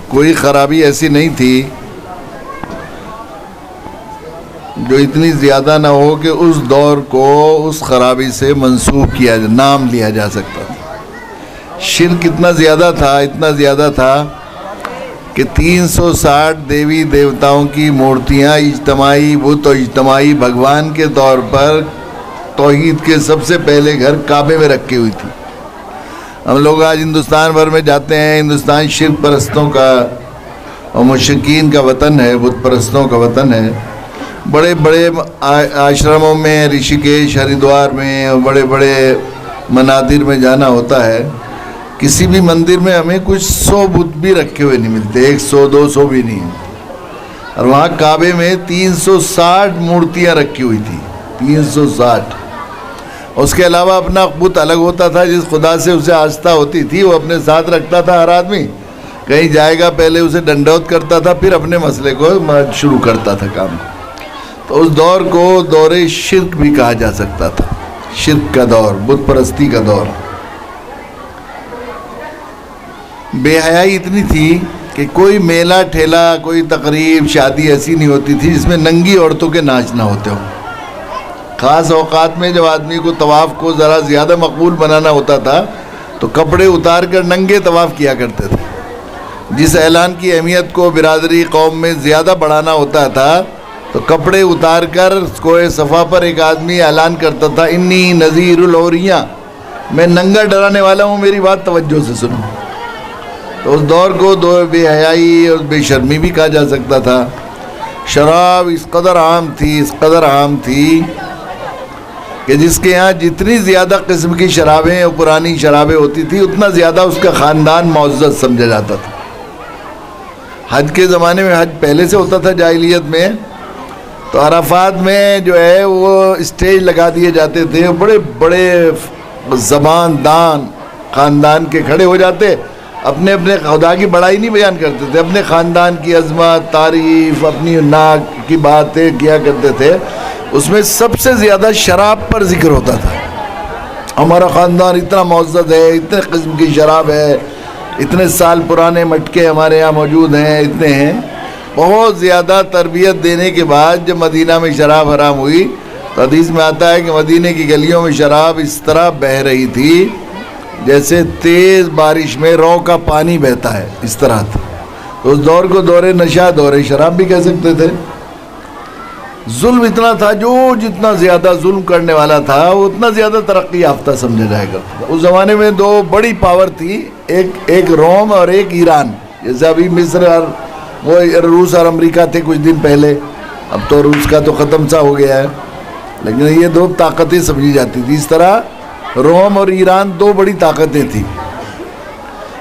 کوئی خرابی ایسی نہیں تھی جو اتنی زیادہ نہ ہو کہ اس دور کو اس خرابی سے منسوب کیا نام لیا جا سکتا تھا۔ شرک اتنا زیادہ تھا کہ 360 دیوی دیوتاؤں کی مورتیاں اجتماعی بت اور اجتماعی بھگوان کے طور پر توحید کے سب سے پہلے گھر کعبے میں رکھی ہوئی تھی۔ ہم لوگ آج ہندوستان بھر میں جاتے ہیں، ہندوستان شرک پرستوں کا اور مشرکین کا وطن ہے، بت پرستوں کا وطن ہے۔ بڑے بڑے آشرموں میں، رشیکیش، ہریدوار میں اور بڑے بڑے منادر میں جانا ہوتا ہے۔ کسی بھی مندر میں ہمیں کچھ 100 بت بھی رکھے ہوئے نہیں ملتے، 100 200 بھی نہیں، اور وہاں کعبے میں 360 مورتیاں رکھی ہوئی تھی، 360۔ اس کے علاوہ اپنا بت الگ ہوتا تھا، جس خدا سے اسے آستھا ہوتی تھی وہ اپنے ساتھ رکھتا تھا۔ ہر آدمی کہیں جائے گا پہلے اسے ڈنڈوت کرتا تھا، پھر اپنے مسئلے کو شروع کرتا تھا کام کو۔ تو اس دور کو دور شرک بھی کہا جا سکتا تھا، شرک کا دور، بت پرستی کا دور۔ بے حیائی اتنی تھی کہ کوئی میلہ ٹھیلا، کوئی تقریب، شادی ایسی نہیں ہوتی تھی جس میں ننگی عورتوں کے ناچ نہ ہوتے ہوں۔ خاص اوقات میں جب آدمی کو طواف کو ذرا زیادہ مقبول بنانا ہوتا تھا تو کپڑے اتار کر ننگے طواف کیا کرتے تھے۔ جس اعلان کی اہمیت کو برادری قوم میں زیادہ بڑھانا ہوتا تھا تو کپڑے اتار کر کوہ صفا پر ایک آدمی اعلان کرتا تھا، انی نذیر العوریہ، میں ننگا ڈرانے والا ہوں، میری بات توجہ سے سنو۔ تو اس دور کو دور بے حیائی اور بے شرمی بھی کہا جا سکتا تھا۔ شراب اس قدر عام تھی کہ جس کے یہاں جتنی زیادہ قسم کی شرابیں اور پرانی شرابیں ہوتی تھی اتنا زیادہ اس کا خاندان معزز سمجھا جاتا تھا۔ حج کے زمانے میں، حج پہلے سے ہوتا تھا جاہلیت میں، تو عرفات میں جو ہے وہ اسٹیج لگا دیے جاتے تھے، بڑے بڑے زبان دان خاندان کے کھڑے ہو جاتے، اپنے خدا کی بڑائی نہیں بیان کرتے تھے، اپنے خاندان کی عظمت، تعریف، اپنی ناک کی باتیں کیا کرتے تھے۔ اس میں سب سے زیادہ شراب پر ذکر ہوتا تھا، ہمارا خاندان اتنا معزز ہے، اتنے قسم کی شراب ہے، اتنے سال پرانے مٹکے ہمارے یہاں موجود ہیں، اتنے ہیں۔ بہت زیادہ تربیت دینے کے بعد جب مدینہ میں شراب حرام ہوئی تو حدیث میں آتا ہے کہ مدینہ کی گلیوں میں شراب اس طرح بہہ رہی تھی جیسے تیز بارش میں رو کا پانی بہتا ہے، اس طرح تھا۔ تو اس دور کو دور نشہ، دور شراب بھی کہہ سکتے تھے۔ ظلم اتنا تھا، جو جتنا زیادہ ظلم کرنے والا تھا وہ اتنا زیادہ ترقی یافتہ سمجھا جائے گا۔ اس زمانے میں دو بڑی پاور تھی، ایک روم اور ایک ایران۔ جیسے ابھی مصر اور وہ روس اور امریکہ تھے کچھ دن پہلے، اب تو روس کا تو ختم سا ہو گیا ہے، لیکن یہ دو طاقتیں سمجھی جاتی تھی۔ اس طرح روم اور ایران دو بڑی طاقتیں تھیں۔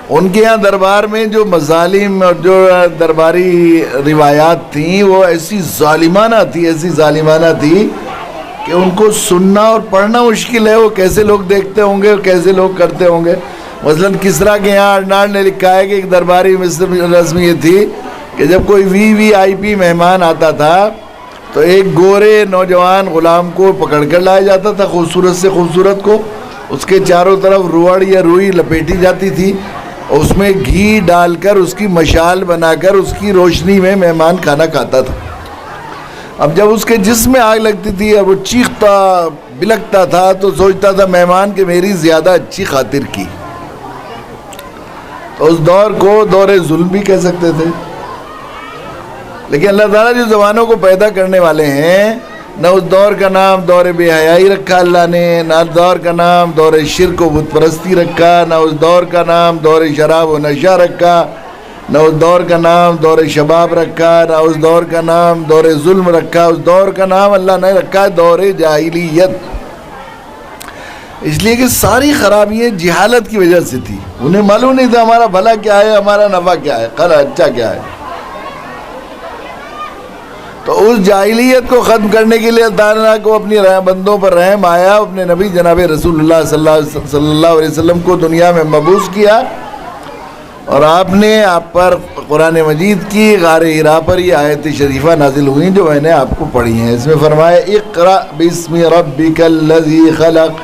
ان کے یہاں دربار میں جو مظالم اور جو درباری روایات تھیں وہ ایسی ظالمانہ تھی کہ ان کو سننا اور پڑھنا مشکل ہے۔ وہ کیسے لوگ دیکھتے ہوں گے اور کیسے لوگ کرتے ہوں گے۔ مثلاً کسریٰ کے یہاں ارناڈ نے لکھا ہے کہ ایک درباری رسم یہ تھی کہ جب کوئی VIP مہمان آتا تھا تو ایک گورے نوجوان غلام کو پکڑ کر لایا جاتا تھا، خوبصورت سے خوبصورت کو، اس کے چاروں طرف روڑ یا روئی لپیٹی جاتی تھی، اس میں گھی ڈال کر اس کی مشال بنا کر اس کی روشنی میں مہمان کھانا کھاتا تھا۔ اب جب اس کے جسم میں آگ لگتی تھی اور وہ چیختا بلکتا تھا تو سوچتا تھا مہمان کہ میری زیادہ اچھی خاطر کی۔ تو اس دور کو دور ظلم بھی کہہ سکتے تھے۔ لیکن اللہ تعالیٰ جو زبانوں کو پیدا کرنے والے ہیں، نہ اس دور کا نام دور بے حیائی رکھا اللہ نے، نہ اس دور کا نام دور شرک و بت پرستی رکھا، نہ اس دور کا نام دور شراب و نشہ رکھا، نہ اس دور کا نام دور شباب رکھا، نہ اس دور کا نام دور ظلم رکھا۔ اس دور کا نام اللہ نے رکھا دور جاہلیت، اس لیے کہ ساری خرابیاں جہالت کی وجہ سے تھی۔ انہیں معلوم نہیں تھا ہمارا بھلا کیا ہے، ہمارا نفع کیا ہے، اچھا کیا ہے۔ تو اس جاہلیت کو ختم کرنے کے لیے اللہ تعالیٰ کو اپنی بندوں پر رحم آیا، اپنے نبی جناب رسول اللہ صلی اللہ علیہ وسلم کو دنیا میں مبعوث کیا، اور آپ نے آپ پر قرآن مجید کی غار حرا پر یہ آیت شریفہ نازل ہوئی جو میں نے آپ کو پڑھی ہیں۔ اس میں فرمایا اقرأ بسم ربک الذی خلق۔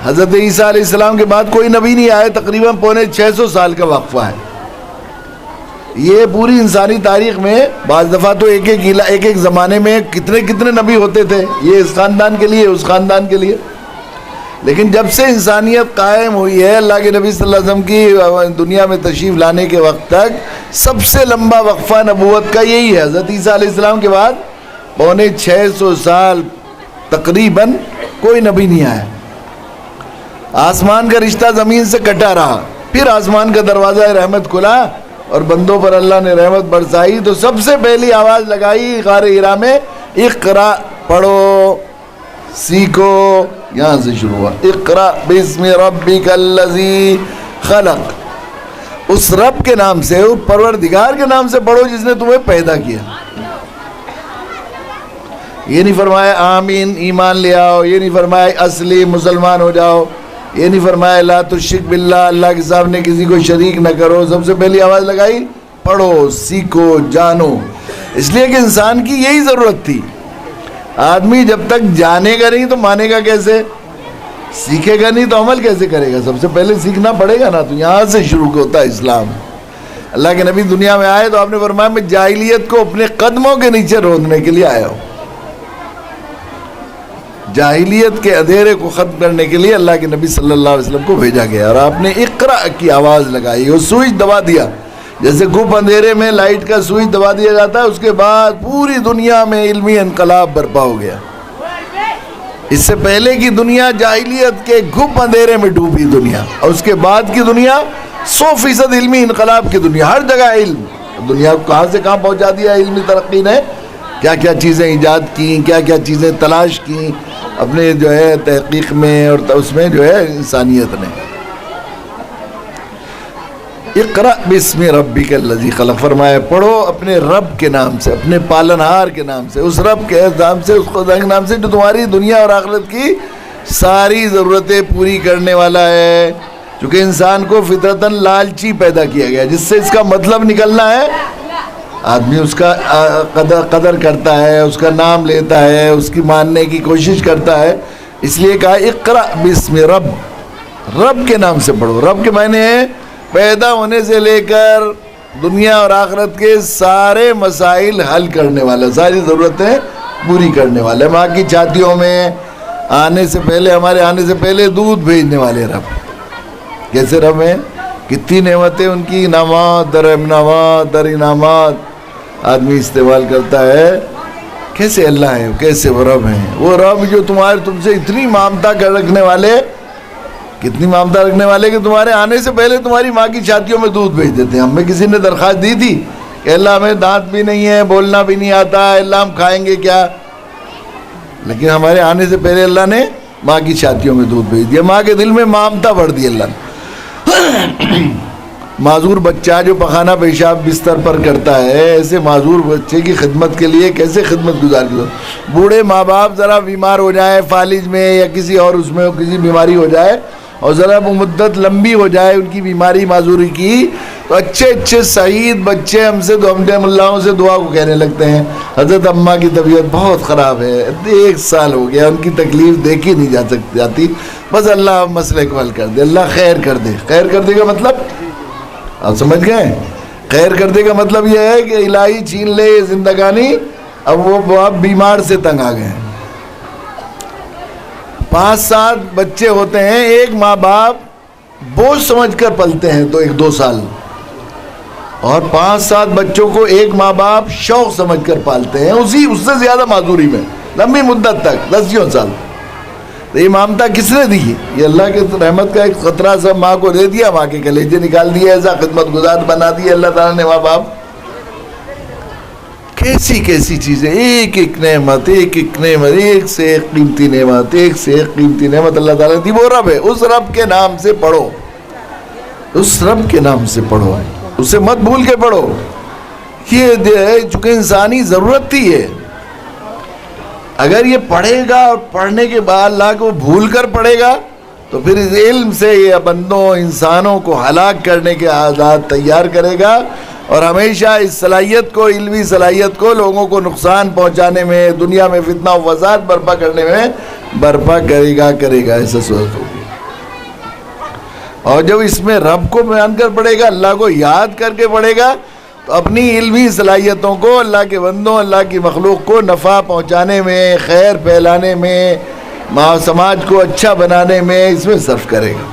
حضرت عیسیٰ علیہ السلام کے بعد کوئی نبی نہیں آیا، تقریباً 650 سال کا وقفہ ہے۔ یہ پوری انسانی تاریخ میں بعض دفعہ تو ایک ایک زمانے میں کتنے نبی ہوتے تھے، یہ اس خاندان کے لیے اس خاندان کے لیے، لیکن جب سے انسانیت قائم ہوئی ہے اللہ کے نبی صلی اللہ علیہ وسلم کی دنیا میں تشریف لانے کے وقت تک سب سے لمبا وقفہ نبوت کا یہی ہے۔ حضرت عیسیٰ علیہ السلام کے بعد 650 سال تقریباً کوئی نبی نہیں آیا۔ آسمان کا رشتہ زمین سے کٹا رہا، پھر آسمان کا دروازہ رحمت کھلا اور بندوں پر اللہ نے رحمت برسائی، تو سب سے پہلی آواز لگائی غار حرا میں، اقرا، پڑھو سیکھو، یہاں سے شروع ہوا، اقرا بسم ربک الذی خلق، اس رب کے نام سے، اس پروردگار کے نام سے پڑھو جس نے تمہیں پیدا کیا۔ یہ نہیں فرمایا آمین ایمان لے آؤ، یہ نہیں فرمایا اصلی مسلمان ہو جاؤ، یہ نہیں فرمایا لا تشرک باللہ، اللہ کے سامنے کسی کو شریک نہ کرو۔ سب سے پہلی آواز لگائی پڑھو سیکھو جانو، اس لیے کہ انسان کی یہی ضرورت تھی۔ آدمی جب تک جانے گا نہیں تو مانے گا کیسے، سیکھے گا نہیں تو عمل کیسے کرے گا؟ سب سے پہلے سیکھنا پڑے گا نا، تو یہاں سے شروع ہوتا ہے اسلام۔ اللہ کے نبی دنیا میں آئے تو آپ نے فرمایا میں جاہلیت کو اپنے قدموں کے نیچے رودنے کے لیے آیا ہوں، جاہلیت کے اندھیرے کو ختم کرنے کے لیے اللہ کے نبی صلی اللہ علیہ وسلم کو بھیجا گیا، اور آپ نے اقرا کی آواز لگائی اور سوئچ دبا دیا، جیسے گپ اندھیرے میں لائٹ کا سوئچ دبا دیا جاتا ہے، اس کے بعد پوری دنیا میں علمی انقلاب برپا ہو گیا۔ اس سے پہلے کی دنیا جاہلیت کے گپ اندھیرے میں ڈوبی دنیا، اور اس کے بعد کی دنیا 100% علمی انقلاب کی دنیا، ہر جگہ علم، دنیا کو کہاں سے کہاں پہنچا دیا علمی ترقی نے، کیا کیا چیزیں ایجاد کی، کیا کیا چیزیں تلاش کی اپنے جو ہے تحقیق میں، اور اس میں جو ہے انسانیت نے۔ اقرأ بسم ربک الذی خلق، فرمایا پڑھو اپنے رب کے نام سے، اپنے پالنہار کے نام سے، اس رب کے نام سے، اس خدا کے نام سے جو تمہاری دنیا اور آخرت کی ساری ضرورتیں پوری کرنے والا ہے۔ چونکہ انسان کو فطرتاً لالچی پیدا کیا گیا، جس سے اس کا مطلب نکلنا ہے، آدمی اس کا قدر کرتا ہے، اس کا نام لیتا ہے، اس کی ماننے کی کوشش کرتا ہے، اس لیے کہا اقرأ بسم رب کے نام سے پڑھو۔ رب کے معنی ہے پیدا ہونے سے لے کر دنیا اور آخرت کے سارے مسائل حل کرنے والا، ساری ضرورتیں پوری کرنے والا، ماں کی چھاتیوں میں آنے سے پہلے، ہمارے آنے سے پہلے دودھ بھیجنے والے رب۔ کیسے رب ہیں، کتنی نعمتیں ان کی، انعامات در انعامات در انعامات آدمی استعمال کرتا ہے۔ کیسے اللہ ہے، کیسے وہ رب ہیں، وہ رب جو تم سے اتنی ممتا کر رکھنے والے، کتنی ممتا رکھنے والے کہ تمہارے آنے سے پہلے تمہاری ماں کی چھاتیوں میں دودھ بھیج دیتے ہیں۔ ہمیں کسی نے درخواست دی تھی کہ اللہ ہمیں دانت بھی نہیں ہے، بولنا بھی نہیں آتا، اللہ ہم کھائیں گے کیا، لیکن ہمارے آنے سے پہلے اللہ نے ماں کی چھاتیوں میں دودھ بھیج دیا، ماں کے دل میں ممتا بڑھ دی اللہ نے۔ معذور بچہ جو پخانہ پیشاب بستر پر کرتا ہے، ایسے معذور بچے کی خدمت کے لیے کیسے خدمت گزار کرو۔ بوڑھے ماں باپ ذرا بیمار ہو جائے، فالج میں یا کسی اور اس میں کسی بیماری ہو جائے، اور ذرا وہ مدت لمبی ہو جائے ان کی بیماری معذوری کی، تو اچھے شہید بچے ہم سے ملاؤں سے دعا کو کہنے لگتے ہیں حضرت اماں کی طبیعت بہت خراب ہے، 1 سال ہو گیا، ان کی تکلیف دیکھی نہیں جاتی، بس اللہ مسئلے کو حل کر دے، اللہ خیر کر دے۔ خیر کر دے کا مطلب آپ سمجھ گئے؟ خیر کر دے کا مطلب یہ ہے کہ الہی چھین لے یہ زندگانی، اب وہ باپ بیمار سے تنگ آ گئے ہیں۔ 5-7 بچے ہوتے ہیں، ایک ماں باپ بوجھ سمجھ کر پلتے ہیں تو 1-2 سال، اور 5-7 بچوں کو ایک ماں باپ شوق سمجھ کر پالتے ہیں، اس سے زیادہ معذوری میں لمبی مدت تک 10 سال۔ تو یہ ممتا کس نے دی؟ یہ اللہ کے رحمت کا ایک قطرہ سب ماں کو دے دیا، ماں کے کلیجے نکال دیے، ایسا خدمت گزار بنا دیا اللہ تعالیٰ نے ماں باپ۔ کیسی چیزیں، ایک نعمت، ایک سے ایک قیمتی نعمت، ایک سے ایک قیمتی نعمت اللہ تعالیٰ نے دی، وہ رب ہے۔ اس رب کے نام سے پڑھو، اس رب کے نام سے پڑھو، اسے مت بھول کے پڑھو۔ یہ چونکہ انسانی ضرورت تھی ہے، اگر یہ پڑھے گا اور پڑھنے کے بعد اللہ کو بھول کر پڑھے گا تو پھر اس علم سے یہ بندوں انسانوں کو ہلاک کرنے کے آلات تیار کرے گا، اور ہمیشہ اس صلاحیت کو، علمی صلاحیت کو لوگوں کو نقصان پہنچانے میں، دنیا میں فتنہ و فساد برپا کرنے میں برپا کرے گا، ایسا صورت ہوگی۔ اور جب اس میں رب کو بیان کر پڑھے گا، اللہ کو یاد کر کے پڑھے گا، تو اپنی علمی صلاحیتوں کو اللہ کے بندوں، اللہ کی مخلوق کو نفع پہنچانے میں، خیر پھیلانے میں، سماج کو اچھا بنانے میں اس میں صرف کرے گا۔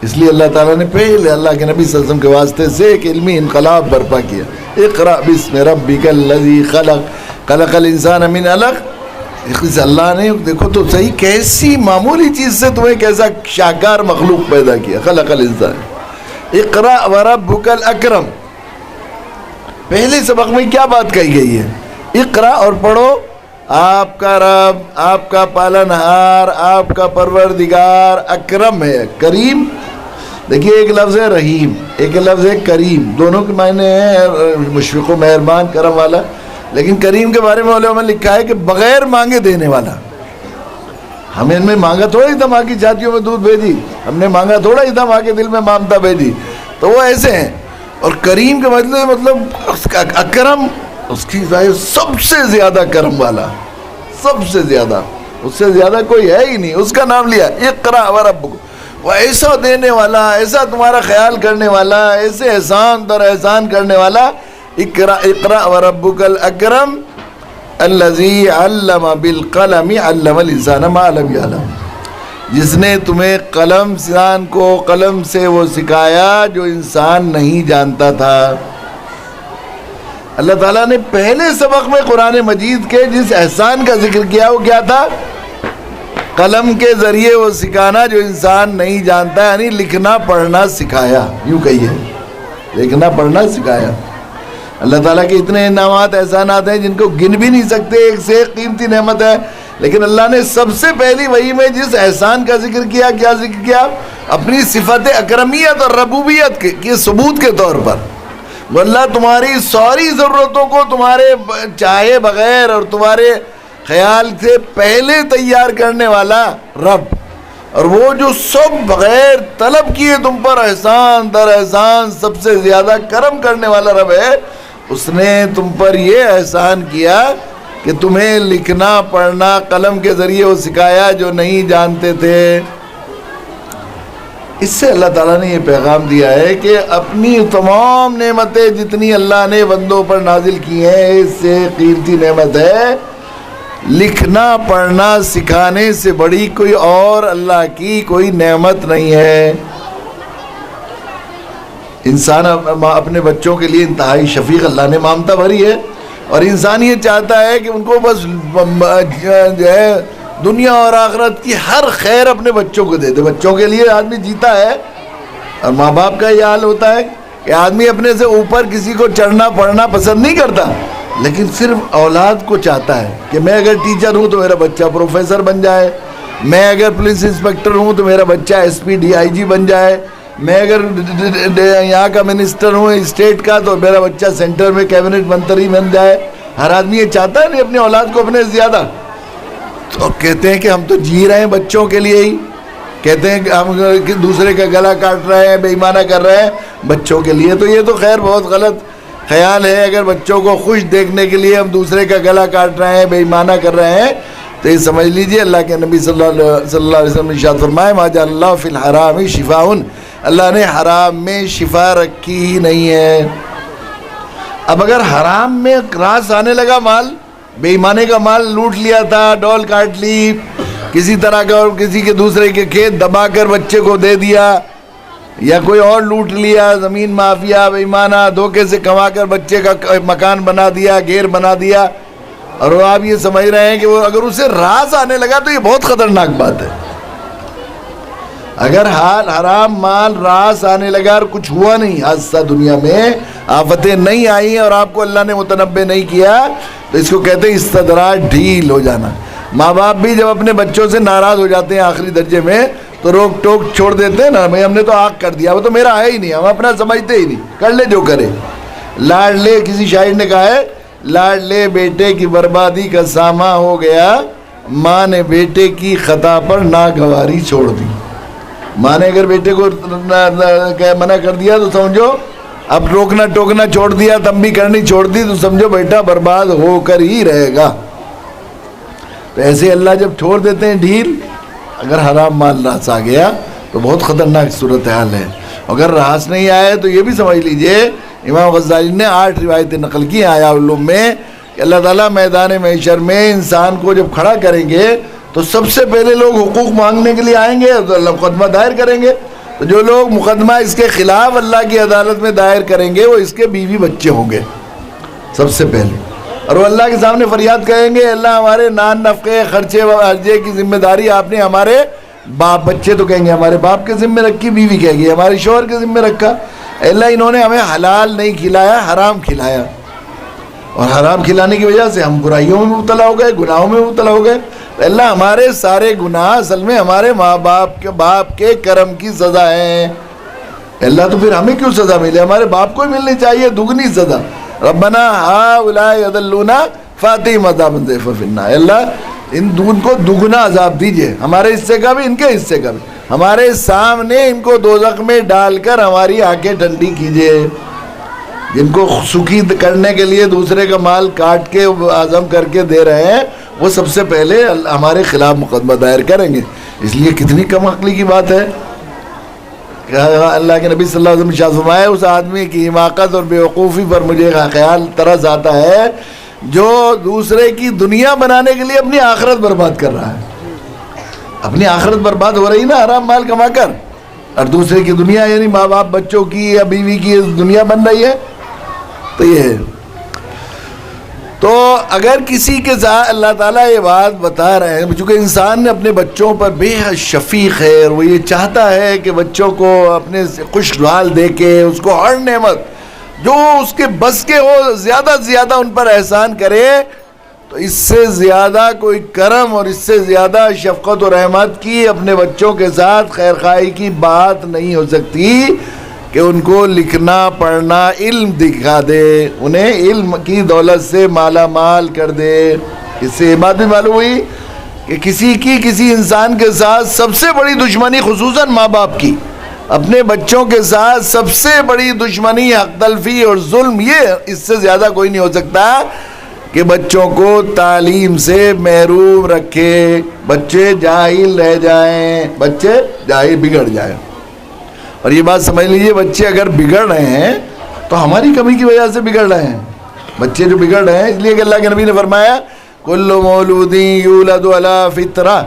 اس لیے اللہ تعالیٰ نے پہلے اللہ کے نبی صلی اللہ علیہ وسلم کے واسطے سے ایک علمی انقلاب برپا کیا۔ اقرأ بسم ربک الذی خلق خلق الانسان من علق۔ اس اللہ نے دیکھو تو صحیح کیسی معمولی چیز سے تمہیں کیسا شاہکار مخلوق پیدا کیا، خلق الانسان۔ اقرأ وربک الاکرم، پہلے سبق میں کیا بات کہی گئی ہے؟ اقرأ اور پڑھو، آپ کا رب، آپ کا پالنہار، آپ کا پروردگار اکرم ہے، کریم۔ دیکھیے ایک لفظ ہے رحیم، ایک لفظ ہے کریم، دونوں کے معنی ہیں مشفق و مہربان، کرم والا، لیکن کریم کے بارے میں علماء نے لکھا ہے کہ بغیر مانگے دینے والا۔ ہم ان میں مانگا تھوڑا ہی تھا، ماں کی چھاتیوں میں دودھ بھیجی، ہم نے مانگا تھوڑا ہی تھا، ماں کے دل میں ممتا بھیجی، تو وہ ایسے ہیں۔ اور کریم کے مطلب اس کا اکرم، اس کی سب سے زیادہ کرم والا، سب سے زیادہ، اس سے زیادہ کوئی ہے ہی نہیں، اس کا نام لیا اقرأ وربک۔ وہ ایسا دینے والا، ایسا تمہارا خیال کرنے والا، ایسے احسان در احسان کرنے والا۔ اقرأ وربک الاکرم الذی علم بالقلم علم الانسان ما لم یعلم، جس نے تمہیں قلم، انسان کو قلم سے وہ سکھایا جو انسان نہیں جانتا تھا۔ اللہ تعالیٰ نے پہلے سبق میں قرآن مجید کے جس احسان کا ذکر کیا وہ کیا تھا؟ قلم کے ذریعے وہ سکھانا جو انسان نہیں جانتا، یعنی لکھنا پڑھنا سکھایا، یوں کہیے لکھنا پڑھنا سکھایا۔ اللہ تعالیٰ کے اتنے انعامات، احسانات ہیں جن کو گن بھی نہیں سکتے، ایک سے ایک قیمتی نعمت ہے، لیکن اللہ نے سب سے پہلی وحی میں جس احسان کا ذکر کیا، کیا ذکر کیا؟ اپنی صفت اکرمیت اور ربوبیت کے ثبوت کے طور پر۔ وہ اللہ تمہاری ساری ضرورتوں کو تمہارے چاہے بغیر اور تمہارے خیال سے پہلے تیار کرنے والا رب، اور وہ جو سب بغیر طلب کیے تم پر احسان در احسان سب سے زیادہ کرم کرنے والا رب ہے، اس نے تم پر یہ احسان کیا کہ تمہیں لکھنا پڑھنا قلم کے ذریعے وہ سکھایا جو نہیں جانتے تھے۔ اس سے اللہ تعالیٰ نے یہ پیغام دیا ہے کہ اپنی تمام نعمتیں جتنی اللہ نے بندوں پر نازل کی ہیں، اس سے قیمتی نعمت ہے لکھنا پڑھنا سکھانے سے بڑی کوئی اور اللہ کی کوئی نعمت نہیں ہے۔ انسان اپنے بچوں کے لیے انتہائی شفیق اللہ نے ممتا بھری ہے، اور انسان یہ چاہتا ہے کہ ان کو بس جو ہے دنیا اور آخرت کی ہر خیر اپنے بچوں کو دے دے۔ بچوں کے لیے آدمی جیتا ہے، اور ماں باپ کا یہ حال ہوتا ہے کہ آدمی اپنے سے اوپر کسی کو چڑھنا پڑھنا پسند نہیں کرتا، لیکن صرف اولاد کو چاہتا ہے کہ میں اگر ٹیچر ہوں تو میرا بچہ پروفیسر بن جائے، میں اگر پولیس انسپیکٹر ہوں تو میرا بچہ ایس پی ڈی آئی جی بن جائے، میں اگر یہاں کا منسٹر ہوں اسٹیٹ کا تو میرا بچہ سینٹر میں کیبنٹ منتری بن جائے۔ ہر آدمی یہ چاہتا ہے نہیں اپنی اولاد کو اپنے زیادہ، تو کہتے ہیں کہ ہم تو جی رہے ہیں بچوں کے لیے ہی، کہتے ہیں کہ ہم دوسرے کا گلا کاٹ رہے ہیں، بے ایمانہ کر رہے ہیں بچوں کے لیے، تو یہ تو خیر بہت غلط خیال ہے۔ اگر بچوں کو خوش دیکھنے کے لیے ہم دوسرے کا گلا کاٹ رہے ہیں، بے ایمانہ کر رہے ہیں، تو یہ سمجھ لیجئے اللہ کے نبی صلی اللہ علیہ وسلم نے ارشاد فرمایا ما جعل اللہ فی الحرام شفاء، اللہ نے حرام میں شفا رکھی ہی نہیں ہے۔ اب اگر حرام میں راس آنے لگا، مال بے ایمانے کا مال لوٹ لیا تھا، ڈول کاٹ لی کسی طرح کا، اور کسی کے دوسرے کے کھیت دبا کر بچے کو دے دیا، یا کوئی اور لوٹ لیا، زمین مافیا بے ایمانہ دھوکے سے کما کر بچے کا مکان بنا دیا، گھیر بنا دیا، اور وہ آپ یہ سمجھ رہے ہیں کہ وہ اگر اسے راز آنے لگا تو یہ بہت خطرناک بات ہے۔ اگر حرام مال راس آنے لگا اور کچھ ہوا نہیں، حادثہ دنیا میں آفتیں نہیں آئی اور آپ کو اللہ نے متنبہ نہیں کیا، تو اس کو کہتے ہیں استدراج، ڈھیل ہو جانا۔ ماں باپ بھی جب اپنے بچوں سے ناراض ہو جاتے ہیں آخری درجے میں تو روک ٹوک چھوڑ دیتے ہیں نا، بھائی ہم نے تو آگ کر دیا، وہ تو میرا ہے ہی نہیں، ہم اپنا سمجھتے ہی نہیں، کر لے جو کرے۔ لاڈ لے، کسی شاعر نے کہا ہے لاڈ لے بیٹے کی بربادی کا ساما ہو گیا، ماں نے بیٹے کی خطا پر ناگواری چھوڑ دی۔ ماں نے اگر بیٹے کو منع کر دیا تو سمجھو اب روکنا ٹوکنا چھوڑ دیا، تنبیہ کرنی چھوڑ دی، تو سمجھو بیٹا برباد ہو کر ہی رہے گا۔ تو ایسے اللہ جب چھوڑ دیتے ہیں ڈھیل، اگر حرام مال راس آ گیا تو بہت خطرناک صورتحال ہے۔ اگر راس نہیں آئے تو یہ بھی سمجھ لیجئے امام غزالی نے 8 روایتیں نقل کی ہیں احیاء العلوم میں کہ اللہ تعالیٰ میدان محشر میں انسان کو جب کھڑا کریں گے تو سب سے پہلے لوگ حقوق مانگنے کے لیے آئیں گے تو اللہ مقدمہ دائر کریں گے. تو جو لوگ مقدمہ اس کے خلاف اللہ کی عدالت میں دائر کریں گے وہ اس کے بیوی بچے ہوں گے سب سے پہلے, اور وہ اللہ کے سامنے فریاد کریں گے اللہ ہمارے نان نفقے خرچے و خرچے کی ذمہ داری آپ نے ہمارے باپ, بچے تو کہیں گے ہمارے باپ کے ذمہ رکھی, بیوی کہے گی ہمارے شوہر کے ذمہ رکھا, اللہ انہوں نے ہمیں حلال نہیں کھلایا حرام کھلایا, اور حرام کھلانے کی وجہ سے ہم برائیوں میں مبتلا ہو گئے, گناہوں میں مبتلا ہو گئے. اللہ ہمارے سارے گناہ اصل میں ہمارے ماں باپ کے کرم کی سزا ہیں. اللہ تو پھر ہمیں کیوں سزا ملے, ہمارے باپ کو ہی ملنی چاہیے دگنی سزا. ربنا ہؤلاء یضلونا فآتہم عذابا ضعفا فی النار, اللہ ان کو دگنا عذاب دیجئے, ہمارے حصے کا بھی ان کے حصے کا بھی, ہمارے سامنے ان کو دوزخ میں ڈال کر ہماری آنکھیں ٹھنڈی کیجئے. جن کو سخی کرنے کے لیے دوسرے کا مال کاٹ کے عزم کر کے دے رہے ہیں وہ سب سے پہلے ہمارے خلاف مقدمہ دائر کریں گے. اس لیے کتنی کم عقلی کی بات ہے کہ اللہ کے نبی صلی اللہ علیہ وسلم ارشاد فرمائے اس آدمی کی حماقت اور بیوقوفی پر مجھے خیال طرز آتا ہے جو دوسرے کی دنیا بنانے کے لیے اپنی آخرت برباد کر رہا ہے. اپنی آخرت برباد ہو رہی نا حرام مال کما کر, اور دوسرے کی دنیا یعنی ماں باپ بچوں کی یا بیوی کی دنیا بن رہی ہے. تو یہ ہے. تو اگر کسی کے ساتھ اللہ تعالیٰ یہ بات بتا رہے ہیں چونکہ انسان اپنے بچوں پر بے حد شفیق ہے, اور وہ یہ چاہتا ہے کہ بچوں کو اپنے خوشحال دے کے اس کو ہر نعمت جو اس کے بس کے ہو زیادہ سے زیادہ ان پر احسان کرے, تو اس سے زیادہ کوئی کرم اور اس سے زیادہ شفقت و رحمت کی اپنے بچوں کے ساتھ خیر خواہی کی بات نہیں ہو سکتی کہ ان کو لکھنا پڑھنا علم دکھا دے, انہیں علم کی دولت سے مالا مال کر دے. اس سے یہ بات بھی معلوم ہوئی کہ کسی انسان کے ساتھ سب سے بڑی دشمنی خصوصاً ماں باپ کی اپنے بچوں کے ساتھ سب سے بڑی دشمنی حق تلفی اور ظلم, یہ اس سے زیادہ کوئی نہیں ہو سکتا کہ بچوں کو تعلیم سے محروم رکھے, بچے جاہل رہ جائیں, بچے جاہل بگڑ جائیں. اور یہ بات سمجھ لیجئے بچے اگر بگڑ رہے ہیں تو ہماری کمی کی وجہ سے بگڑ رہے ہیں. بچے جو بگڑ رہے ہیں اس لیے کہ اللہ کے نبی نے فرمایا کل مولود یولد علی فطرہ,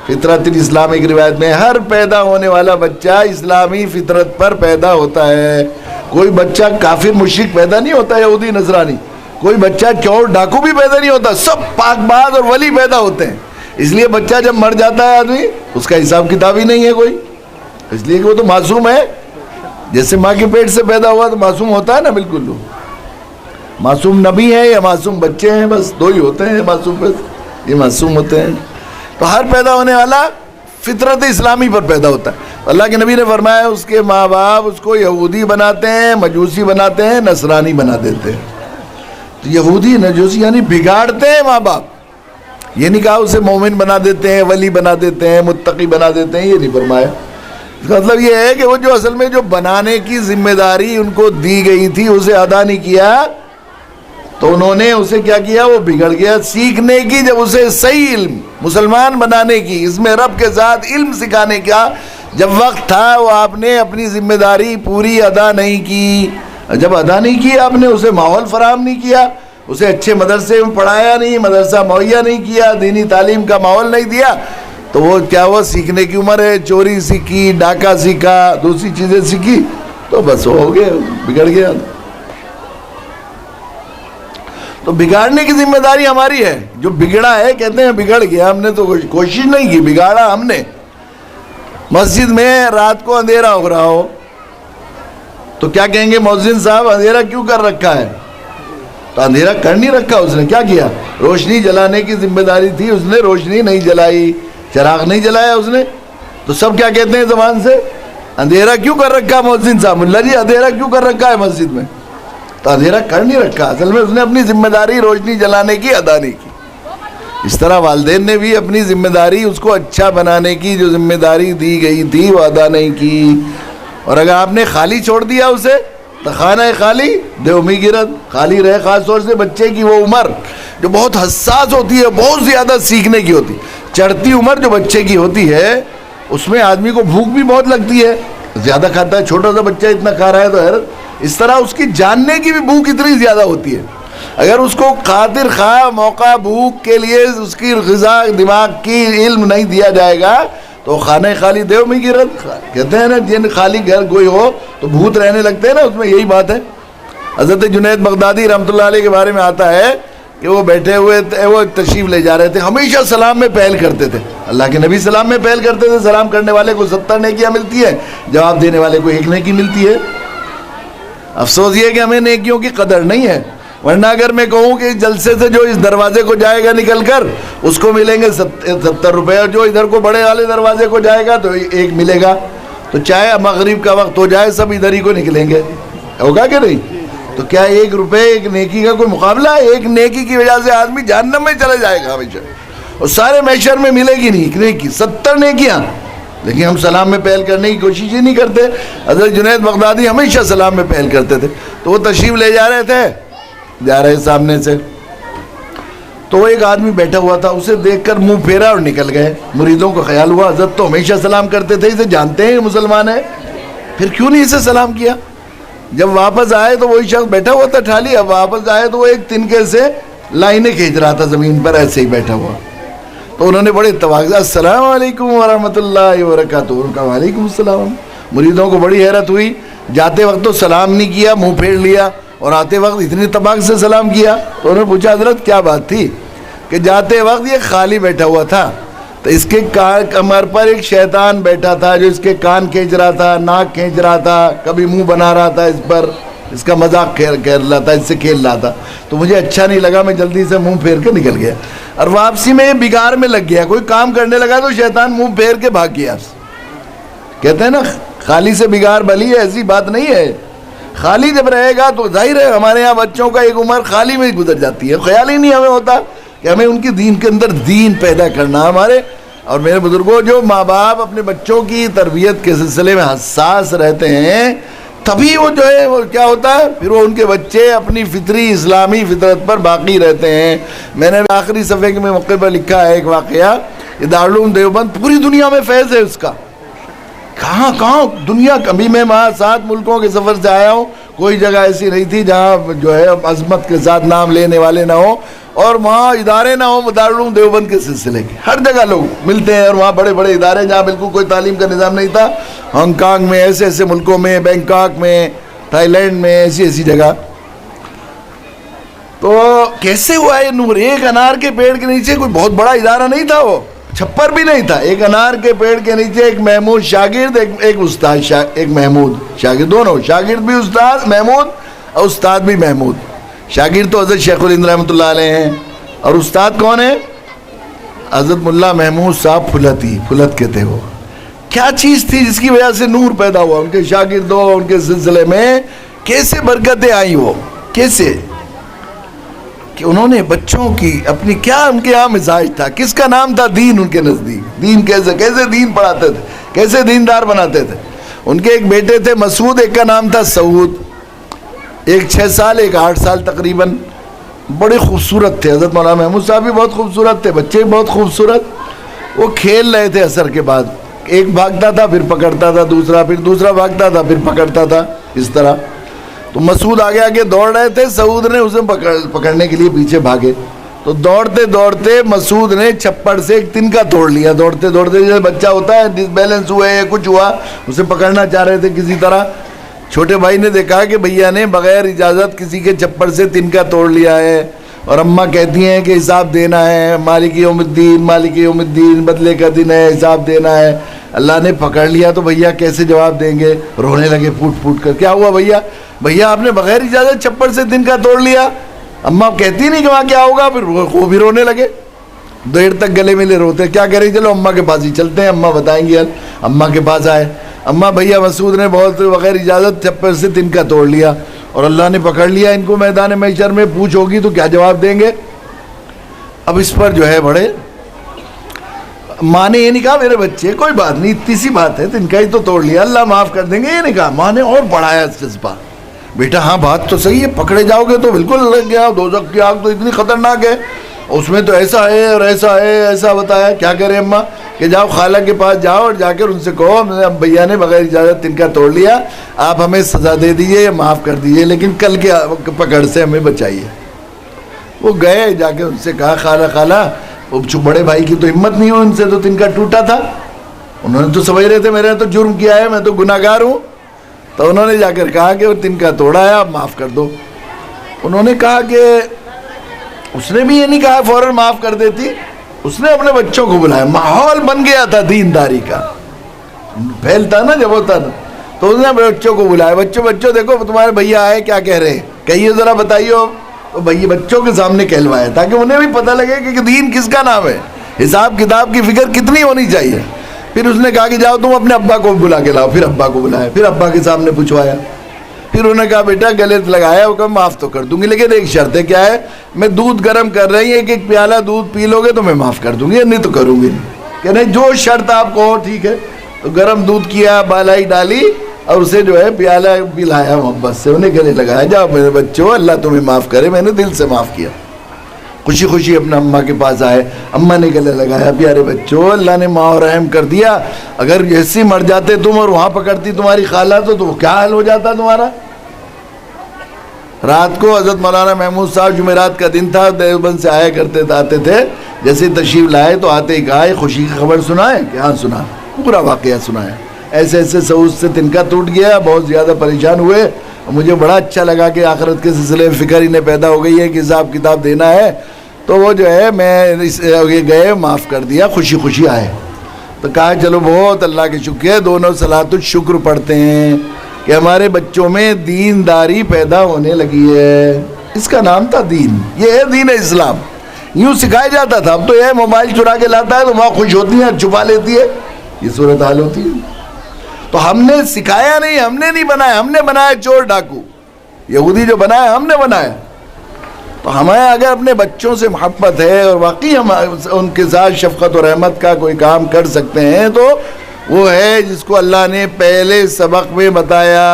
فطرت الاسلام ایک روایت میں ہر پیدا ہونے والا بچہ اسلامی فطرت پر پیدا ہوتا ہے. کوئی بچہ کافر مشرک پیدا نہیں ہوتا, یہودی نصرانی, کوئی بچہ چور ڈاکو بھی پیدا نہیں ہوتا, سب پاک باز اور ولی پیدا ہوتے ہیں. اس لیے بچہ جب مر جاتا ہے آدمی اس کا حساب کتاب ہی نہیں ہے کوئی, اس لیے کہ وہ تو معصوم ہے. جیسے ماں کے پیٹ سے پیدا ہوا تو معصوم ہوتا ہے نا, بالکل معصوم نبی ہے یا معصوم بچے ہیں, بس دو ہی ہوتے ہیں معصوم, بس یہ معصوم ہوتے ہیں. تو ہر پیدا ہونے والا فطرت اسلامی پر پیدا ہوتا ہے. اللہ کے نبی نے فرمایا اس کے ماں باپ اس کو یہودی بناتے ہیں, مجوسی بناتے ہیں, نصرانی بنا دیتے ہیں. تو یہودی مجوسی یعنی بگاڑتے ہیں ماں باپ, یہ نہیں کہا اسے مومن بنا دیتے ہیں, ولی بنا دیتے ہیں, متقی بنا دیتے ہیں, یہ نہیں فرمایا. اس کا مطلب یہ ہے کہ وہ جو اصل میں جو بنانے کی ذمہ داری ان کو دی گئی تھی اسے ادا نہیں کیا, تو انہوں نے اسے کیا کیا, وہ بگڑ گیا. سیکھنے کی جب اسے صحیح علم مسلمان بنانے کی, اس میں رب کے ساتھ علم سکھانے کا جب وقت تھا, وہ آپ نے اپنی ذمہ داری پوری ادا نہیں کی. جب ادا نہیں کی آپ نے, اسے ماحول فراہم نہیں کیا, اسے اچھے مدرسے میں پڑھایا نہیں, مدرسہ مہیا نہیں کیا, دینی تعلیم کا ماحول نہیں دیا, تو وہ کیا وہ سیکھنے کی عمر ہے, چوری سیکھی, ڈاکہ سیکھا, دوسری چیزیں سیکھی, تو بس ہو گیا, بگڑ گیا. تو بگاڑنے کی ذمہ داری ہماری ہے. جو بگڑا ہے کہتے ہیں بگڑ گیا, ہم نے تو کوشش نہیں کی, بگاڑا ہم نے. مسجد میں رات کو اندھیرا ہو رہا ہو تو کیا کہیں گے, مؤذن صاحب اندھیرا کیوں کر رکھا ہے؟ تو اندھیرا کر نہیں رکھا, اس نے کیا کیا, روشنی جلانے کی ذمہ داری تھی, اس نے روشنی نہیں جلائی, چراغ نہیں جلایا اس نے. تو سب کیا کہتے ہیں زبان سے, اندھیرا کیوں کر رکھا مؤذن صاحب, ملا جی اندھیرا کیوں کر رکھا ہے مسجد میں؟ تو اندھیرا کر نہیں رکھا, اصل میں اس نے اپنی ذمہ داری روشنی جلانے کی ادا نہیں کی. اس طرح والدین نے بھی اپنی ذمہ داری اس کو اچھا بنانے کی جو ذمہ داری دی گئی تھی وہ ادا نہیں کی. اور اگر آپ نے خالی چھوڑ دیا اسے تو خانہ خالی دیومی گرد, خالی رہے. خاص طور سے بچے کی وہ عمر جو بہت حساس ہوتی ہے, بہت زیادہ سیکھنے کی ہوتی, چڑھتی عمر جو بچے کی ہوتی ہے, اس میں آدمی کو بھوک بھی بہت لگتی ہے, زیادہ کھاتا ہے. چھوٹا سا بچہ اتنا کھا رہا ہے تو حیرت, اس طرح اس کی جاننے کی بھی بھوک اتنی زیادہ ہوتی ہے. اگر اس کو خاطر خواہ موقع بھوک کے لیے اس کی غذا دماغ کی علم نہیں دیا جائے گا تو خانہ خالی دیو میں گرت. کہتے ہیں نا جن خالی گھر کوئی ہو تو بھوت رہنے لگتے ہیں نا, اس میں یہی بات ہے. حضرت جنید بغدادی رحمۃ اللہ علیہ کے بارے میں آتا ہے کہ وہ بیٹھے ہوئے تھے, وہ تشریف لے جا رہے تھے, ہمیشہ سلام میں پہل کرتے تھے. اللہ کے نبی سلام میں پہل کرتے تھے. سلام کرنے والے کو 70 نیکیاں ملتی ہے, جواب دینے والے کو 1 نیکی ملتی ہے. افسوس یہ کہ ہمیں نیکیوں کی قدر نہیں ہے, ورنہ اگر میں کہوں کہ جلسے سے جو اس دروازے کو جائے گا نکل کر اس کو ملیں گے 70 روپے, اور جو ادھر کو بڑے والے دروازے کو جائے گا تو 1 ملے گا, تو چاہے مغرب کا وقت ہو جائے سب ادھر ہی کو نکلیں گے. ہوگا کہ نہیں؟ تو کیا 1 روپے 1 نیکی کا کوئی مقابلہ ہے؟ 1 نیکی کی وجہ سے آدمی جہنم میں چلے جائے گا ہمیشہ, اور سارے محشر میں ملے گی نہیں 1 نیکی, 70 نیکیاں. لیکن ہم سلام میں پہل کرنے کی کوشش ہی نہیں کرتے. حضرت جنید بغدادی ہمیشہ سلام میں پہل کرتے تھے. تو وہ تشریف لے جا رہے تھے, جا رہے سامنے سے, تو ایک آدمی بیٹھا ہوا تھا, اسے دیکھ کر منہ پھیرا اور نکل گئے. مریدوں کو خیال ہوا حضرت تو ہمیشہ سلام کرتے تھے, اسے جانتے ہیں مسلمان ہے, پھر کیوں نہیں اسے سلام کیا. جب واپس آئے تو وہی شخص بیٹھا ہوا تھا ٹھالی. اب واپس آئے تو وہ ایک تنکے سے لائنیں کھینچ رہا تھا زمین پر, ایسے ہی بیٹھا ہوا. تو انہوں نے بڑے اتفاق سے السلام علیکم ورحمۃ اللہ وبرکاتہ. ان کا وعلیکم السلام. مریدوں کو بڑی حیرت ہوئی, جاتے وقت تو سلام نہیں کیا, منہ پھیر لیا, اور آتے وقت اتنی اتفاق سے سلام کیا. تو انہوں نے پوچھا حضرت کیا بات تھی؟ کہ جاتے وقت یہ خالی بیٹھا ہوا تھا, تو اس کے کمر پر ایک شیطان بیٹھا تھا جو اس کے کان کھینچ رہا تھا, ناک کھینچ رہا تھا, کبھی منہ بنا رہا تھا اس پر, اس کا مذاق کر رہا تھا, اس سے کھیل رہا تھا. تو مجھے اچھا نہیں لگا, میں جلدی سے منہ پھیر کے نکل گیا, اور واپسی میں بگار میں لگ گیا. کوئی کام کرنے لگا تو شیطان منہ پھیر کے بھاگ گیا. کہتے ہیں نا خالی سے بگار بھلی ہے, ایسی بات نہیں ہے. خالی جب رہے گا تو ظاہر ہے ہمارے یہاں بچوں کا ایک عمر خالی میں گزر جاتی ہے, خیال ہی نہیں ہمیں ہوتا کہ ہمیں ان کی دین کے اندر دین پیدا کرنا. ہمارے اور میرے بزرگوں, جو ماں باپ اپنے بچوں کی تربیت کے سلسلے میں حساس رہتے ہیں, تبھی وہ جو ہے وہ کیا ہوتا ہے, پھر وہ ان کے بچے اپنی فطری اسلامی فطرت پر باقی رہتے ہیں. میں نے آخری صفحے کے موقع پر لکھا ہے ایک واقعہ, یہ دارالعلوم دیوبند پوری دنیا میں فیض ہے اس کا. کہاں کہاں دنیا, کبھی میں وہاں 7 ملکوں کے سفر سے آیا ہوں, کوئی جگہ ایسی نہیں تھی جہاں جو ہے عظمت کے ساتھ نام لینے والے نہ ہوں, اور وہاں ادارے نہ ہوں دارالعلوم دیوبند کے سلسلے کے. ہر جگہ لوگ ملتے ہیں, اور وہاں بڑے بڑے ادارے جہاں بالکل کوئی تعلیم کا نظام نہیں تھا, ہانگ کانگ میں, ایسے ایسے ملکوں میں, بینکاک میں, تھائی لینڈ میں, ایسی ایسی جگہ. تو کیسے ہوا یہ نور؟ ایک انار کے پیڑ کے نیچے, کوئی بہت بڑا ادارہ نہیں تھا, وہ چھپر بھی نہیں تھا, ایک انار کے پیڑ کے نیچے ایک محمود شاگرد, ایک استاد, ایک محمود شاگرد, دونوں شاگرد بھی استاد محمود اور استاد بھی محمود. شاگرد تو حضرت شیخ الہند رحمۃ اللہ علیہ ہیں, اور استاد کون ہے؟ حضرت ملا محمود صاحب پھلتی, پھلت کہتے وہ. کیا چیز تھی جس کی وجہ سے نور پیدا ہوا ان کے شاگردوں, ان کے سلسلے میں کیسے برکتیں آئیں؟ وہ کیسے کہ انہوں نے بچوں کی اپنی, کیا ان کے یہاں مزاج تھا, کس کا نام تھا دین ان کے نزدیک, دین کیسے دین پڑھاتے تھے, کیسے دیندار بناتے تھے. ان کے ایک بیٹے تھے مسعود, ایک کا نام تھا سعود, ایک 6 سال ایک 8 سال تقریباً. بڑے خوبصورت تھے. حضرت مولانا محمود صاحب بھی بہت خوبصورت تھے, بچے بھی بہت خوبصورت. وہ کھیل رہے تھے عصر کے بعد, ایک بھاگتا تھا پھر پکڑتا تھا دوسرا, پھر دوسرا بھاگتا تھا پھر پکڑتا تھا, اس طرح. تو مسعود آگے آگے دوڑ رہے تھے, سعود نے اسے پکڑنے کے لیے پیچھے بھاگے. تو دوڑتے دوڑتے مسعود نے چھپڑ سے ایک تنکا توڑ لیا. دوڑتے دوڑتے جیسے بچہ ہوتا ہے ڈس بیلنس ہوئے یا کچھ ہوا, اسے پکڑنا چاہ رہے تھے کسی طرح. چھوٹے بھائی نے دیکھا کہ بھیا نے بغیر اجازت کسی کے چھپڑ سے تنکا توڑ لیا ہے, اور اماں کہتی ہیں کہ حساب دینا ہے, مالک یوم الدین, مالک یوم الدین, بدلے کا دن ہے, حساب دینا ہے. اللہ نے پکڑ لیا تو بھیا کیسے جواب دیں گے؟ رونے لگے پھوٹ پھوٹ کر. کیا ہوا بھیا؟ بھیا آپ نے بغیر اجازت چھپڑ سے تنکا توڑ لیا. اماں کہتی نہیں کہ وہاں کیا ہوگا, پھر وہ بھی رونے لگے, دیر تک گلے ملے روتے. کیا کریں, چلو اماں کے پاس ہی چلتے ہیں, اماں بتائیں گی. اماں کے پاس آئے, اماں بھیا مسعود نے بہت بغیر اجازت چھپڑ سے تنکا توڑ لیا اور اللہ نے پکڑ لیا ان کو میدان محشر میں, پوچھ ہوگی تو کیا جواب دیں گے؟ اب اس پر جو ہے بڑے ماں نے یہ نہیں کہا میرے بچے کوئی بات نہیں, اتنی سی بات ہے, تنکا ہی تو توڑ لیا, اللہ معاف کر دیں گے, یہ نہیں کہا. ماں نے اور بڑھایا اس جذبہ, بیٹا ہاں بات تو صحیح ہے, پکڑے جاؤ گے تو بالکل لگ گیا, دوزخ کی آگ تو اتنی خطرناک ہے, اس میں تو ایسا ہے اور ایسا ہے، ایسا بتایا. کیا کریں اماں کہ جاؤ خالہ کے پاس جاؤ اور جا کر ان سے کہو بھیا نے بغیر اجازت تنکا توڑ لیا، آپ ہمیں سزا دے دیجئے یا معاف کر دیجئے، لیکن کل کے پکڑ سے ہمیں بچائیے. وہ گئے، جا کے ان سے کہا خالہ بڑے بھائی کی تو ہمت نہیں ہو، ان سے تو تنکا ٹوٹا تھا. انہوں نے تو سمجھ رہے تھے میں نے تو جرم کیا ہے، میں تو گناہ گار ہوں. تو انہوں نے جا کر کہا کہ وہ تنکا توڑا ہے، آپ معاف کر دو. انہوں نے کہا کہ اس نے بھی یہ نہیں کہا فوراً معاف کر دیتی، اس نے اپنے بچوں کو بلایا. ماحول بن گیا تھا دینداری کا، پھیلتا نا جب ہوتا نا. تو اس نے اپنے بچوں کو بلایا، بچوں دیکھو تمہارے بھیا آئے کیا کہہ رہے ہیں، کہیے ذرا بتائیے. تو بھائی بچوں کے سامنے کہلوایا تاکہ انہیں بھی پتہ لگے کہ دین کس کا نام ہے، حساب کتاب کی فکر کتنی ہونی چاہیے. پھر اس نے کہا کہ جاؤ تم اپنے ابا کو بلا کے لاؤ. پھر ابا کو بلایا، پھر ابا کے سامنے پوچھوایا. پھر انہوں نے کہا بیٹا گلے لگایا، وہ کہا معاف تو کر دوں گی لیکن ایک شرط ہے. کیا ہے؟ میں دودھ گرم کر رہی ہوں، ایک پیالہ دودھ پی لو گے تو میں معاف کر دوں گی، نہیں تو کروں گی نہیں. کہ نہیں جو شرط آپ کو ہو ٹھیک ہے. تو گرم دودھ کیا، بالائی ڈالی اور اسے جو ہے پیالہ پلایا محبت سے، انہیں گلے لگایا. جاؤ میرے بچوں اللہ تمہیں معاف کرے، میں نے دل سے معاف کیا. خوشی خوشی اپنے اماں کے پاس آئے، اماں نے گلے لگایا. پیارے بچوں اللہ نے ماں رحم کر دیا، اگر ایسی مر جاتے تم اور وہاں پکڑتی تمہاری خالہ تو کیا حال ہو جاتا تمہارا. رات کو حضرت مولانا محمود صاحب جمعرات کا دن تھا، دیوبند سے آتے تھے. جیسے تشریف لائے تو آتے ہی کہا خوشی کی خبر سنائے کہ ہاں سنا، پورا واقعہ سنایا. ایسے سعود سے تنکا ٹوٹ گیا، بہت زیادہ پریشان ہوئے. مجھے بڑا اچھا لگا کہ آخرت کے سلسلے میں فکر انہیں پیدا ہو گئی ہے کہ حساب کتاب دینا ہے. تو وہ جو ہے میں گئے معاف کر دیا، خوشی خوشی آئے. تو کہا چلو بہت اللہ کے شکر، دونوں صلاۃ الشکر پڑھتے ہیں کہ ہمارے بچوں میں دینداری پیدا ہونے لگی ہے. اس کا نام تھا دین، یہ ہے دین اسلام. یوں سکھایا جاتا تھا. اب تو یہ موبائل چرا کے لاتا ہے تو وہاں خوش ہوتی ہیں، چھپا لیتی ہے، یہ صورتحال ہوتی ہے. تو ہم نے سکھایا نہیں، ہم نے نہیں بنایا، ہم نے بنایا چور ڈاکو. یہودی جو بنایا ہم نے بنایا. تو ہمیں اگر اپنے بچوں سے محبت ہے اور واقعی ہم ان کے ساتھ شفقت و رحمت کا کوئی کام کر سکتے ہیں تو وہ ہے جس کو اللہ نے پہلے سبق میں بتایا.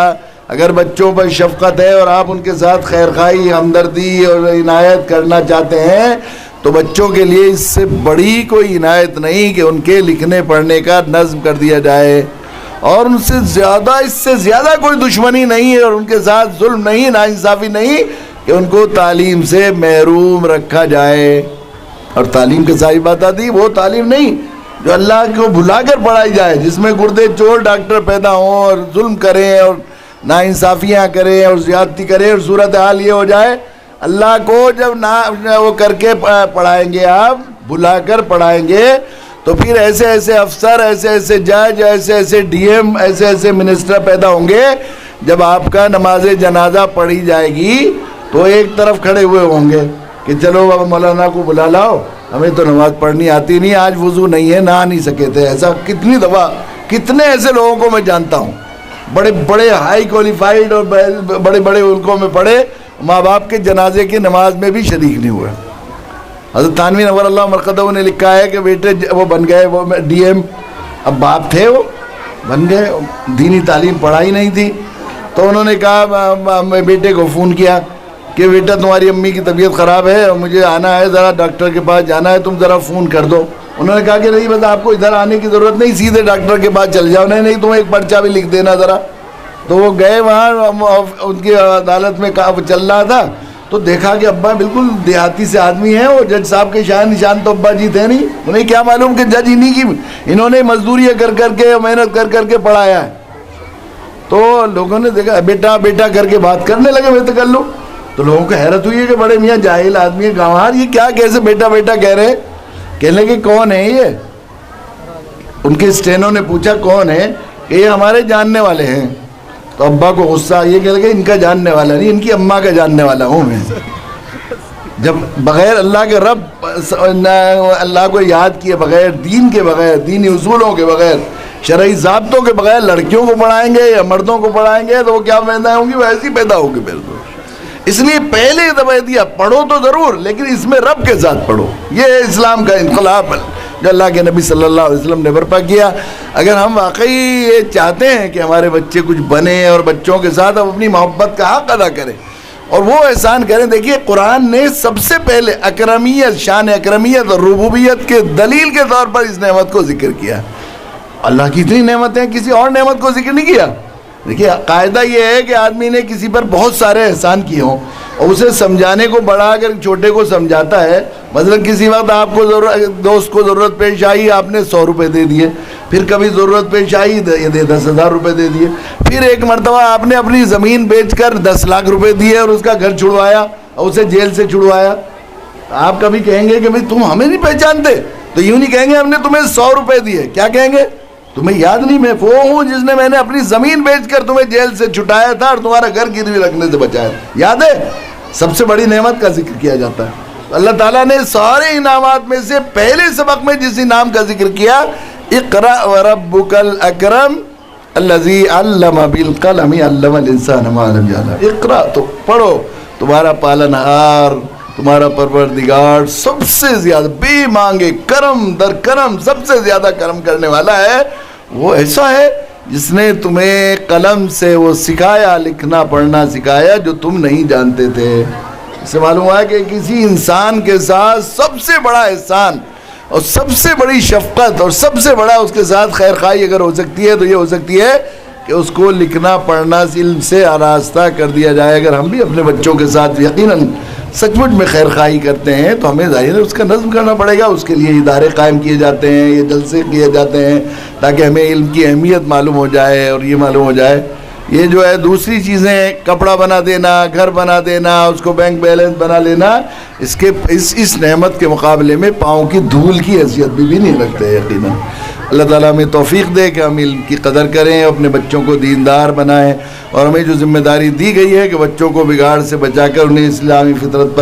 اگر بچوں پر شفقت ہے اور آپ ان کے ساتھ خیرخواہی، ہمدردی اور عنایت کرنا چاہتے ہیں تو بچوں کے لیے اس سے بڑی کوئی عنایت نہیں کہ ان کے لکھنے پڑھنے کا نظم کر دیا جائے، اور ان سے زیادہ اس سے زیادہ کوئی دشمنی نہیں ہے اور ان کے ساتھ ظلم نہیں، ناانصافی نہیں کہ ان کو تعلیم سے محروم رکھا جائے. اور تعلیم کے ساتھ بات آتی وہ تعلیم نہیں جو اللہ کو بھلا کر پڑھائی جائے، جس میں گردے چور ڈاکٹر پیدا ہوں اور ظلم کریں اور ناانصافیاں کریں اور زیادتی کریں، اور صورتحال یہ ہو جائے اللہ کو جب وہ کر کے پڑھائیں گے، آپ بھلا کر پڑھائیں گے تو پھر ایسے ایسے افسر، ایسے ایسے جج، ایسے ایسے ڈی ایم، ایسے ایسے منسٹر پیدا ہوں گے. جب آپ کا نماز جنازہ پڑھی جائے گی تو ایک طرف کھڑے ہوئے ہوں گے کہ چلو اب مولانا کو بلا لاؤ، ہمیں تو نماز پڑھنی آتی نہیں، آج وضو نہیں ہے، نہا نہیں سکے تھے. ایسا کتنی دفعہ، کتنے ایسے لوگوں کو میں جانتا ہوں، بڑے بڑے ہائی کوالیفائڈ اور بڑے بڑے ملکوں میں پڑھے، ماں باپ کے جنازے کی نماز میں بھی شریک نہیں ہوئے. حضرت تھانوی نور اللہ مرقدہ نے لکھا ہے کہ بیٹے وہ بن گئے، وہ ڈی ایم، اب باپ تھے وہ بن گئے، دینی تعلیم پڑھائی نہیں تھی. تو انہوں نے کہا، میں بیٹے کو فون کیا کہ بیٹا تمہاری امی کی طبیعت خراب ہے اور مجھے آنا ہے، ذرا ڈاکٹر کے پاس جانا ہے، تم ذرا فون کر دو. انہوں نے کہا کہ نہیں بس آپ کو ادھر آنے کی ضرورت نہیں، سیدھے ڈاکٹر کے پاس چل جاؤ. نہیں تمہیں ایک پرچہ بھی لکھ دینا ذرا. تو وہ گئے وہاں، ان کی عدالت میں چل رہا تھا تو دیکھا کہ ابا بالکل دیہاتی سے آدمی ہیں، وہ جج صاحب کے شان نشان تو ابا جی تھے نہیں. انہیں کیا معلوم کہ جج انہی کی، انہوں نے مزدوریاں کر کر کے، محنت کر کر کے پڑھایا ہے. تو لوگوں نے دیکھا بیٹا بیٹا کر کے بات کرنے لگے بے تکلف. تو لوگوں کو حیرت ہوئی ہے کہ بڑے میاں جاہل آدمی ہے، گنوار، یہ کیا کیسے بیٹا بیٹا کہہ رہے ہیں. کہنے لگے کون ہے یہ؟ ان کے اسٹینوں نے پوچھا کون ہے، کہ یہ ہمارے جاننے والے ہیں. تو ابا کو غصہ، یہ کہہ لگے ان کا جاننے والا نہیں، ان کی اماں کا جاننے والا ہوں میں. جب بغیر اللہ کے رب، اللہ کو یاد کیے بغیر، دین کے بغیر، دینی اصولوں کے بغیر، شرعی ضابطوں کے بغیر لڑکیوں کو پڑھائیں گے یا مردوں کو پڑھائیں گے تو وہ کیا پیدا ہوں گی؟ وہ ایسی پیدا ہوگی بالکل. اس لیے پہلے دبا دیا، پڑھو تو ضرور لیکن اس میں رب کے ساتھ پڑھو. یہ اسلام کا انقلاب جو اللہ کے نبی صلی اللہ علیہ وسلم نے برپا کیا. اگر ہم واقعی یہ چاہتے ہیں کہ ہمارے بچے کچھ بنے اور بچوں کے ساتھ ہم اپنی محبت کا حق ادا کریں اور وہ احسان کریں. دیکھیے قرآن نے سب سے پہلے اکرمیت، شان اکرمیت اور ربوبیت کے دلیل کے طور پر اس نعمت کو ذکر کیا. اللہ کی اتنی نعمتیں، کسی اور نعمت کو ذکر نہیں کیا. دیکھیے قاعدہ یہ ہے کہ آدمی نے کسی پر بہت سارے احسان کیے ہوں اور اسے سمجھانے کو بڑھا کر چھوٹے کو سمجھاتا ہے. مثلا کسی وقت آپ کو دوست کو ضرورت پیش آئی، آپ نے 100 روپے دے دیے. پھر کبھی ضرورت پیش آئی 10,000 روپے دے دیے. پھر ایک مرتبہ آپ نے اپنی زمین بیچ کر 10 لاکھ روپے دیے اور اس کا گھر چھڑوایا اور اسے جیل سے چھڑوایا. آپ کبھی کہیں گے کہ بھئی تم ہمیں نہیں پہچانتے؟ تو یوں نہیں کہیں گے ہم نے تمہیں 100 روپے دیے. کیا کہیں گے؟ تمہیں یاد نہیں میں وہ ہوں جس نے میں نے اپنی زمین بیچ کر تمہیں جیل سے چھٹایا تھا اور تمہارا گھر گروی رکھنے سے بچایا. یاد ہے؟ سب سے بڑی نعمت کا ذکر کیا جاتا ہے. اللہ تعالیٰ نے سارے انعامات میں سے پہلے سبق میں جس انعام کا ذکر کیا، اقرأ وربک الاکرم الذی علم بالقلم علم الانسان ما لم یعلم. اقرأ، تو پڑھو. تمہارا پالنہار، تمہارا پروردگار سب سے زیادہ بے مانگے کرم در کرم سب سے زیادہ کرم کرنے والا ہے. وہ ایسا ہے جس نے تمہیں قلم سے وہ سکھایا، لکھنا پڑھنا سکھایا جو تم نہیں جانتے تھے. اس سے معلوم ہوا کہ کسی انسان کے ساتھ سب سے بڑا احسان اور سب سے بڑی شفقت اور سب سے بڑا اس کے ساتھ خیر خواہی اگر ہو سکتی ہے تو یہ ہو سکتی ہے کہ اس کو لکھنا پڑھنا علم سے آراستہ کر دیا جائے. اگر ہم بھی اپنے بچوں کے ساتھ یقیناً سچ مچ میں خیر خواہی کرتے ہیں تو ہمیں ظاہر ہے اس کا نظم کرنا پڑے گا. اس کے لیے ادارے قائم کیے جاتے ہیں، یہ جلسے کیے جاتے ہیں تاکہ ہمیں علم کی اہمیت معلوم ہو جائے اور یہ معلوم ہو جائے. یہ جو ہے دوسری چیزیں، کپڑا بنا دینا، گھر بنا دینا، اس کو بینک بیلنس بنا لینا، اس نعمت کے مقابلے میں پاؤں کی دھول کی حیثیت بھی نہیں رکھتے یقیناً. اللہ تعالیٰ ہمیں توفیق دے کہ ہم علم کی قدر کریں، اپنے بچوں کو دیندار بنائیں، اور ہمیں جو ذمہ داری دی گئی ہے کہ بچوں کو بگاڑ سے بچا کر انہیں اسلامی فطرت پر